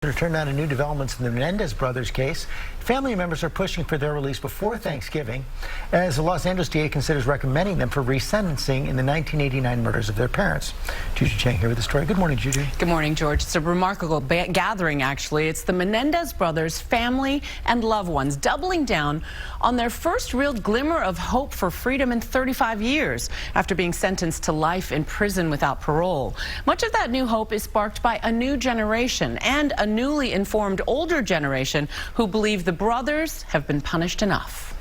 To turn down new developments in the Menendez brothers case. Family members are pushing for their release before Thanksgiving as the Los Angeles DA considers recommending them for resentencing in the 1989 murders of their parents. Juju Chang here with the story. Good morning, Juju. Good morning, George. It's a remarkable gathering, actually. It's the Menendez brothers, family, and loved ones doubling down on their first real glimmer of hope for freedom in 35 years after being sentenced to life in prison without parole. Much of that new hope is sparked by a new generation and a newly informed older generation who believe the brothers have been punished enough.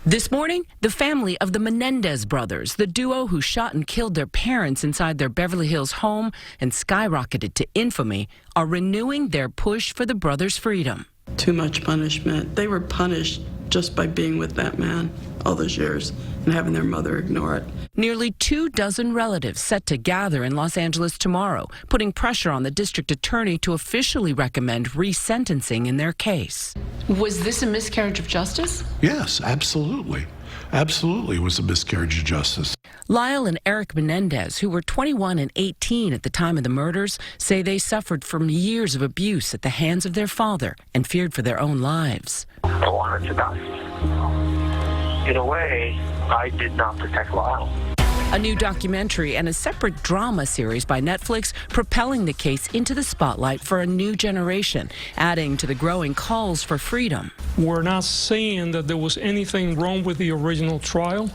This morning, the family of the Menendez brothers, the duo who shot and killed their parents inside their Beverly Hills home and skyrocketed to infamy, are renewing their push for the brothers' freedom. Too much punishment. They were punished just by being with that man all those years and having their mother ignore it. Nearly 24 relatives set to gather in Los Angeles tomorrow, putting pressure on the district attorney to officially recommend resentencing in their case. Was this a miscarriage of justice? Yes, absolutely. Absolutely, it was a miscarriage of justice. Lyle and Eric Menendez, who were 21 and 18 at the time of the murders, say they suffered from years of abuse at the hands of their father and feared for their own lives. I wanted to die. In a way, I did not protect Lyle. A new documentary and a separate drama series by Netflix propelling the case into the spotlight for a new generation, adding to the growing calls for freedom. We're not saying that there was anything wrong with the original trial.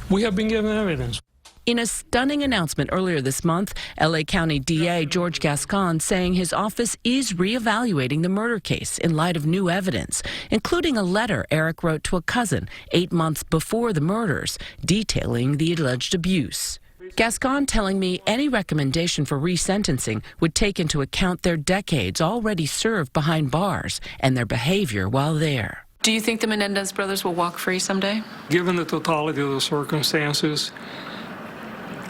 We have been given evidence. In a stunning announcement earlier this month, LA County DA George Gascon saying his office is reevaluating the murder case in light of new evidence, including a letter Eric wrote to a cousin 8 months before the murders, detailing the alleged abuse. Gascon telling me any recommendation for resentencing would take into account their decades already served behind bars and their behavior while there. Do you think the Menendez brothers will walk free someday? Given the totality of the circumstances,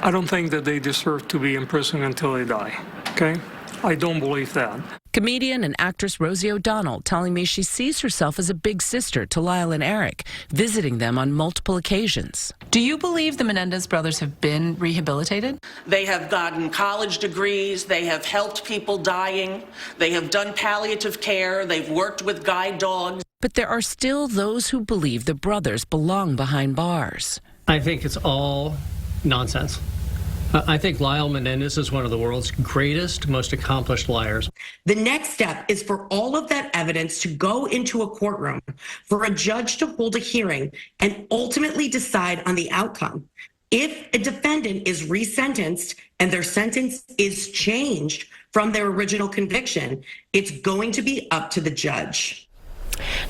I don't think that they deserve to be in prison until they die, okay? I don't believe that. Comedian and actress Rosie O'Donnell telling me she sees herself as a big sister to Lyle and Eric, visiting them on multiple occasions. Do you believe the Menendez brothers have been rehabilitated? They have gotten college degrees, they have helped people dying, they have done palliative care, they've worked with guide dogs. But there are still those who believe the brothers belong behind bars. I think it's all nonsense. I think Lyle Menendez is one of the world's greatest, most accomplished liars. The next step is for all of that evidence to go into a courtroom, for a judge to hold a hearing and ultimately decide on the outcome. If a defendant is resentenced and their sentence is changed from their original conviction, it's going to be up to the judge.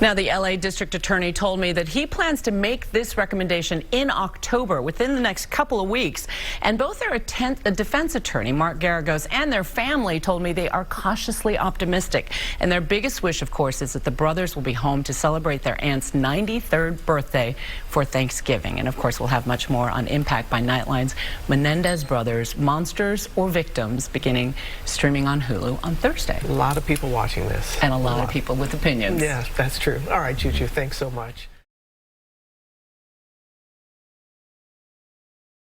Now, the LA district attorney told me that he plans to make this recommendation in October, within the next couple of weeks. And both their defense attorney, Mark Garagos, and their family told me they are cautiously optimistic. And their biggest wish, of course, is that the brothers will be home to celebrate their aunt's 93rd birthday for Thanksgiving. And, of course, we'll have much more on Impact by Nightline's Menendez Brothers, Monsters or Victims, beginning streaming on Hulu on Thursday. A lot of people watching this. And a lot of people with opinions. Yes, that's true. All right, Juju, thanks so much.